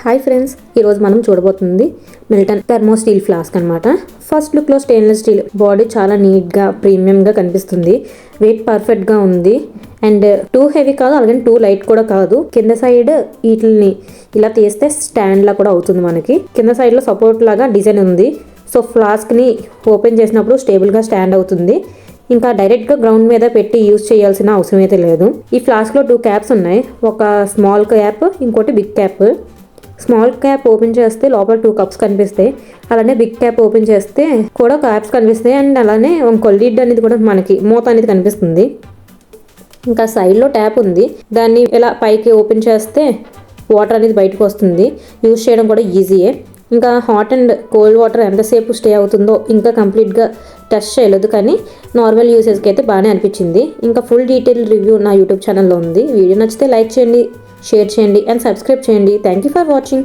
Hi friends, ఈరోజు మనం చూడబోతుంది Milton thermo steel flask అనమాట. ఫస్ట్ లుక్లో స్టెయిన్లెస్ స్టీల్ బాడీ చాలా నీట్గా ప్రీమియంగా కనిపిస్తుంది. వెయిట్ పర్ఫెక్ట్గా ఉంది అండ్ టూ హెవీ కాదు, అలాగే టూ లైట్ కూడా కాదు. కింద సైడ్ వీటిని ఇలా తీస్తే స్టాండ్ లా కూడా అవుతుంది. మనకి కింద సైడ్లో సపోర్ట్ లాగా డిజైన్ ఉంది. సో ఫ్లాస్క్ని ఓపెన్ చేసినప్పుడు స్టేబుల్గా స్టాండ్ అవుతుంది. ఇంకా డైరెక్ట్గా గ్రౌండ్ మీద పెట్టి యూజ్ చేయాల్సిన అవసరం అయితే లేదు. ఈ ఫ్లాస్క్లో 2 క్యాప్స్ ఉన్నాయి. ఒక స్మాల్ క్యాప్, ఇంకోటి big cap. Small cap open చేస్తే లోపల 2 కప్స్ కనిపిస్తాయి. అలానే బిగ్ క్యాప్ ఓపెన్ చేస్తే కూడా క్యాప్స్ కనిపిస్తాయి అండ్ అలానే ఇంకో లిడ్ అనేది కూడా మనకి మూత అనేది కనిపిస్తుంది. ఇంకా సైడ్లో ట్యాప్ ఉంది. దాన్ని ఇలా పైకి ఓపెన్ చేస్తే వాటర్ అనేది బయటకు వస్తుంది. యూజ్ చేయడం కూడా ఈజీయే. ఇంకా హాట్ అండ్ కోల్డ్ వాటర్ ఎంతసేపు స్టే అవుతుందో ఇంకా కంప్లీట్గా టెస్ట్ చేయలేదు, కానీ నార్మల్ యూసేజ్కి అయితే బాగానే అనిపించింది. ఇంకా ఫుల్ డీటెయిల్ రివ్యూ నా యూట్యూబ్ ఛానల్లో ఉంది. వీడియో నచ్చితే లైక్ చేయండి, షేర్ చేయండి అండ్ సబ్స్క్రైబ్ చేయండి. Thank you for watching.